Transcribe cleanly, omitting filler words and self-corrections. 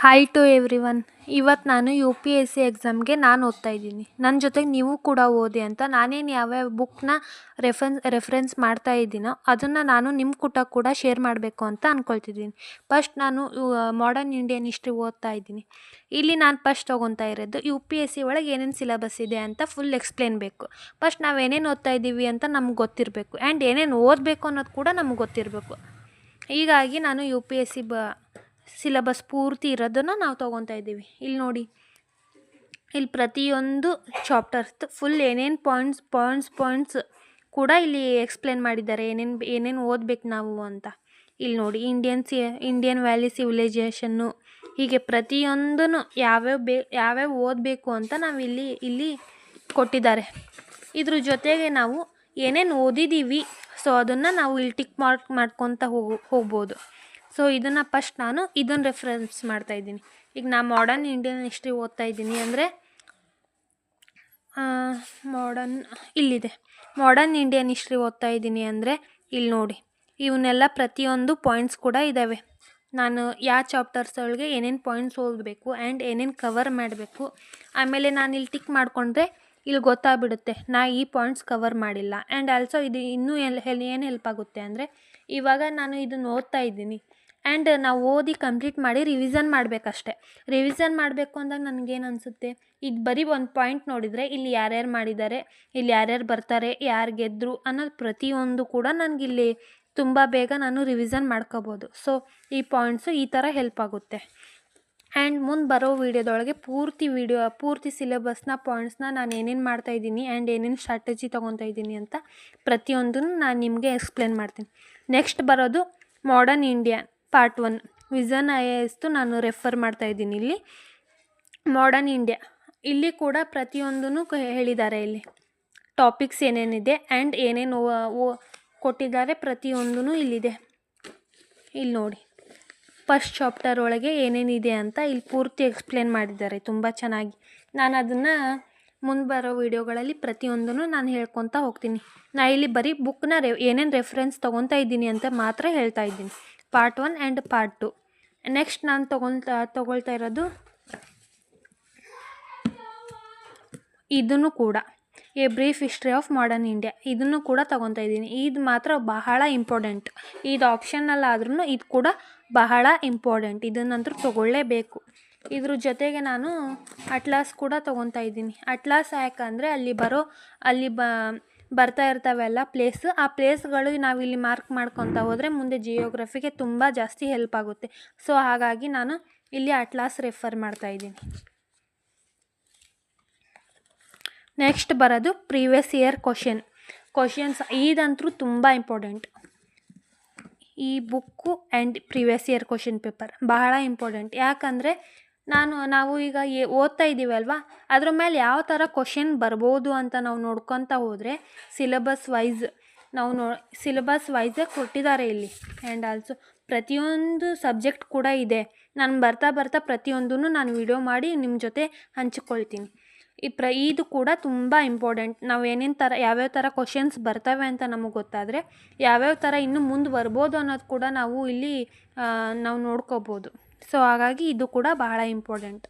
Hi to everyone. ಇವತ್ತು ನಾನು U P S C ಎಕ್ಸಾಮ್ಗೆ ಓದ್ತಾ ಇದ್ದೀನಿ. ನನ್ನ ಜೊತೆಗೆ ನೀವು ಕೂಡ ಓದಿ ಅಂತ ನಾನೇನು ಯಾವ್ಯಾವ ಬುಕ್ನ ರೆಫರೆನ್ಸ್ ಮಾಡ್ತಾ ಇದ್ದೀನೋ ಅದನ್ನು ನಾನು ನಿಮ್ಮ ಕೂಡ ಶೇರ್ ಮಾಡಬೇಕು ಅಂತ ಅಂದ್ಕೊಳ್ತಿದ್ದೀನಿ. ಫಸ್ಟ್ ನಾನು ಮಾಡರ್ನ್ ಇಂಡಿಯನ್ ಹಿಸ್ಟ್ರಿ ಓದ್ತಾ ಇದ್ದೀನಿ. ಇಲ್ಲಿ ನಾನು ಫಸ್ಟ್ ತೊಗೊತಾ ಇರೋದು ಯು ಪಿ ಎಸ್ ಸಿ ಒಳಗೆ ಏನೇನು ಸಿಲೆಬಸ್ ಇದೆ ಅಂತ ಫುಲ್ ಎಕ್ಸ್ಪ್ಲೇನ್ ಬೇಕು. ಫಸ್ಟ್ ನಾವು ಏನೇನು ಓದ್ತಾ ಇದ್ದೀವಿ ಅಂತ ನಮ್ಗೆ ಗೊತ್ತಿರಬೇಕು ಆ್ಯಂಡ್ ಏನೇನು ಓದಬೇಕು ಅನ್ನೋದು ಕೂಡ ನಮ್ಗೆ ಗೊತ್ತಿರಬೇಕು. ಹೀಗಾಗಿ ನಾನು U P S C syllabus ಪೂರ್ತಿ ಇರೋದನ್ನು ನಾವು ತೊಗೊತಾ ಇದ್ದೀವಿ. ಇಲ್ಲಿ ನೋಡಿ, ಇಲ್ಲಿ ಪ್ರತಿಯೊಂದು ಚಾಪ್ಟರ್ಸ್ ಫುಲ್ ಏನೇನು ಪಾಯಿಂಟ್ಸ್ ಕೂಡ ಇಲ್ಲಿ ಎಕ್ಸ್ಪ್ಲೇನ್ ಮಾಡಿದ್ದಾರೆ, ಏನೇನು ಓದಬೇಕು ನಾವು ಅಂತ. ಇಲ್ಲಿ ನೋಡಿ, ಇಂಡಿಯನ್ ವ್ಯಾಲಿ ಸಿವಿಲೈಜೇಷನ್ನು, ಹೀಗೆ ಪ್ರತಿಯೊಂದೂ ಯಾವ್ಯಾವ ಓದಬೇಕು ಅಂತ ನಾವು ಇಲ್ಲಿ ಕೊಟ್ಟಿದ್ದಾರೆ. ಇದ್ರ ಜೊತೆಗೆ ನಾವು ಏನೇನು ಓದಿದ್ದೀವಿ ಸೊ ಅದನ್ನು ನಾವು ಇಲ್ಲಿ ಟಿಕ್ ಮಾಡ್ಕೊತ ಹೋಗ್ಬೋದು. ಸೊ ಇದನ್ನು ಫಸ್ಟ್ ನಾನು ಇದನ್ನು ರೆಫರೆನ್ಸ್ ಮಾಡ್ತಾಯಿದ್ದೀನಿ. ಈಗ ನಾನು ಮಾಡರ್ನ್ ಇಂಡಿಯನ್ ಹಿಸ್ಟ್ರಿ ಓದ್ತಾ ಇದ್ದೀನಿ ಅಂದರೆ ಇಲ್ಲಿದೆ ಮಾಡರ್ನ್ ಇಂಡಿಯನ್ ಹಿಸ್ಟ್ರಿ ಓದ್ತಾ ಇದ್ದೀನಿ ಅಂದರೆ ಇಲ್ಲಿ ನೋಡಿ, ಇವನ್ನೆಲ್ಲ ಪ್ರತಿಯೊಂದು ಪಾಯಿಂಟ್ಸ್ ಕೂಡ ಇದ್ದಾವೆ. ನಾನು ಯಾವ ಚಾಪ್ಟರ್ಸ್ ಒಳಗೆ ಏನೇನು ಪಾಯಿಂಟ್ಸ್ ಓದಬೇಕು ಆ್ಯಂಡ್ ಏನೇನು ಕವರ್ ಮಾಡಬೇಕು, ಆಮೇಲೆ ನಾನು ಇಲ್ಲಿ ಟಿಕ್ ಮಾಡಿಕೊಂಡ್ರೆ ಇಲ್ಲಿ ಗೊತ್ತಾಗ್ಬಿಡುತ್ತೆ ನಾ ಈ ಪಾಯಿಂಟ್ಸ್ ಕವರ್ ಮಾಡಿಲ್ಲ. ಆ್ಯಂಡ್ ಆಲ್ಸೋ ಇದು ಇನ್ನೂ ಏನು ಹೆಲ್ಪ್ ಆಗುತ್ತೆ ಅಂದರೆ, ಇವಾಗ ನಾನು ಇದನ್ನು ಓದ್ತಾ ಇದ್ದೀನಿ ಆ್ಯಂಡ್ ನಾವು ಓದಿ ಕಂಪ್ಲೀಟ್ ಮಾಡಿ ರಿವಿಸನ್ ಮಾಡಬೇಕಷ್ಟೆ. ರಿವಿಸನ್ ಮಾಡಬೇಕು ಅಂದಾಗ ನನಗೇನು ಅನಿಸುತ್ತೆ, ಈಗ ಬರೀ ಒಂದು ಪಾಯಿಂಟ್ ನೋಡಿದರೆ ಇಲ್ಲಿ ಯಾರ್ಯಾರು ಮಾಡಿದ್ದಾರೆ, ಇಲ್ಲಿ ಯಾರ್ಯಾರು ಬರ್ತಾರೆ, ಯಾರು ಗೆದ್ದರು ಅನ್ನೋದು ಪ್ರತಿಯೊಂದು ಕೂಡ ನನಗಿಲ್ಲಿ ತುಂಬ ಬೇಗ ನಾನು ರಿವಿಸನ್ ಮಾಡ್ಕೋಬೋದು. ಸೊ ಈ ಪಾಯಿಂಟ್ಸು ಈ ಥರ ಹೆಲ್ಪ್ ಆಗುತ್ತೆ. ಆ್ಯಂಡ್ ಮುಂದೆ ಬರೋ ವೀಡಿಯೋದೊಳಗೆ ಪೂರ್ತಿ ಸಿಲೆಬಸ್ನ ಪಾಯಿಂಟ್ಸ್ನ ನಾನು ಏನೇನು ಮಾಡ್ತಾಯಿದ್ದೀನಿ ಆ್ಯಂಡ್ ಏನೇನು ಸ್ಟ್ರಾಟಜಿ ತೊಗೊತಾ ಇದ್ದೀನಿ ಅಂತ ಪ್ರತಿಯೊಂದನ್ನು ನಾನು ನಿಮಗೆ ಎಕ್ಸ್ಪ್ಲೇನ್ ಮಾಡ್ತೀನಿ. ನೆಕ್ಸ್ಟ್ ಬರೋದು modern India part 1 vision IAS ನಾನು ರೆಫರ್ ಮಾಡ್ತಾಯಿದ್ದೀನಿ. ಇಲ್ಲಿ ಮಾಡರ್ನ್ ಇಂಡಿಯಾ ಇಲ್ಲಿ ಕೂಡ ಪ್ರತಿಯೊಂದೂ ಹೇಳಿದ್ದಾರೆ. ಇಲ್ಲಿ ಟಾಪಿಕ್ಸ್ ಏನೇನಿದೆ ಆ್ಯಂಡ್ ಏನೇನು ಕೊಟ್ಟಿದ್ದಾರೆ ಪ್ರತಿಯೊಂದೂ ಇಲ್ಲಿದೆ. ಇಲ್ಲಿ ನೋಡಿ, ಫಸ್ಟ್ ಚಾಪ್ಟರ್ ಒಳಗೆ ಏನೇನಿದೆ ಅಂತ ಇಲ್ಲಿ ಪೂರ್ತಿ ಎಕ್ಸ್ಪ್ಲೇನ್ ಮಾಡಿದ್ದಾರೆ ತುಂಬ ಚೆನ್ನಾಗಿ. ನಾನು ಅದನ್ನು ಮುಂದೆ ಬರೋ ವೀಡಿಯೋಗಳಲ್ಲಿ ಪ್ರತಿಯೊಂದನ್ನು ನಾನು ಹೇಳ್ಕೊತಾ ಹೋಗ್ತೀನಿ. ನಾನು ಇಲ್ಲಿ ಬರೀ ಬುಕ್ನ ಏನೇನು ರೆಫರೆನ್ಸ್ ತೊಗೊತಾ ಇದ್ದೀನಿ ಅಂತ ಮಾತ್ರ ಹೇಳ್ತಾ ಇದ್ದೀನಿ. Part 1 and part 2. ನೆಕ್ಸ್ಟ್ ನಾನು ತೊಗೊಳ್ತಾ ಇರೋದು ಇದನ್ನು ಕೂಡ A brief history of modern India, ಇದನ್ನು ಕೂಡ ತೊಗೊತಾ ಇದ್ದೀನಿ. ಇದು ಮಾತ್ರ ಬಹಳ ಇಂಪಾರ್ಟೆಂಟ್. ಇದು ಆಪ್ಷನಲ್ ಆದ್ರೂ ಇದು ಕೂಡ ಬಹಳ ಇಂಪಾರ್ಟೆಂಟ್, ಇದನ್ನಂತೂ ತೊಗೊಳ್ಳೇಬೇಕು. ಇದ್ರ ಜೊತೆಗೆ ನಾನು ಅಟ್ಲಾಸ್ ಕೂಡ ತೊಗೊತಾ ಇದ್ದೀನಿ. ಅಟ್ಲಾಸ್ ಯಾಕಂದರೆ ಅಲ್ಲಿ ಬರ್ತಾ ಇರ್ತಾವೆಲ್ಲ ಆ ಪ್ಲೇಸ್ಗಳು ನಾವಿಲ್ಲಿ ಮಾರ್ಕ್ ಮಾಡ್ಕೊತಾ ಹೋದರೆ ಮುಂದೆ ಜಿಯೋಗ್ರಫಿಗೆ ತುಂಬ ಜಾಸ್ತಿ ಹೆಲ್ಪ್ ಆಗುತ್ತೆ. ಸೊ ಹಾಗಾಗಿ ನಾನು ಇಲ್ಲಿ ಅಟ್ಲಾಸ್ ರೆಫರ್ ಮಾಡ್ತಾಯಿದ್ದೀನಿ. ನೆಕ್ಸ್ಟ್ ಬರೋದು ಪ್ರೀವಿಯಸ್ ಇಯರ್ ಕ್ವಶನ್ಸ್. ಇದಂತೂ ತುಂಬ ಇಂಪಾರ್ಟೆಂಟ್. ಈ book and previous year question paper ಬಹಳ ಇಂಪಾರ್ಟೆಂಟ್. ಯಾಕಂದರೆ ನಾವು ಈಗ ಓದ್ತಾ ಇದ್ದೀವಿ ಅಲ್ವಾ, ಅದ್ರ ಮೇಲೆ ಯಾವ ಥರ ಕ್ವಶನ್ ಬರ್ಬೋದು ಅಂತ ನಾವು ನೋಡ್ಕೊತಾ ಹೋದರೆ ಸಿಲೆಬಸ್ ವೈಸೇ ಕೊಟ್ಟಿದ್ದಾರೆ ಇಲ್ಲಿ. ಆ್ಯಂಡ್ ಆಲ್ಸೋ ಪ್ರತಿಯೊಂದು ಸಬ್ಜೆಕ್ಟ್ ಕೂಡ ಇದೆ. ನಾನು ಬರ್ತಾ ಪ್ರತಿಯೊಂದನ್ನು ನಾನು ವಿಡಿಯೋ ಮಾಡಿ ನಿಮ್ಮ ಜೊತೆ ಹಂಚಿಕೊಳ್ತೀನಿ. ಇದು ಕೂಡ ತುಂಬ ಇಂಪಾರ್ಟೆಂಟ್. ನಾವು ಯಾವ್ಯಾವ ಥರ ಕ್ವಶನ್ಸ್ ಬರ್ತವೆ ಅಂತ ನಮಗೆ ಗೊತ್ತಾದರೆ ಯಾವ್ಯಾವ ಥರ ಇನ್ನೂ ಮುಂದೆ ಬರ್ಬೋದು ಅನ್ನೋದು ಕೂಡ ನಾವು ಇಲ್ಲಿ ನಾವು ನೋಡ್ಕೋಬೋದು. ಸೊ ಹಾಗಾಗಿ ಇದು ಕೂಡ ಬಹಳ ಇಂಪಾರ್ಟೆಂಟ್.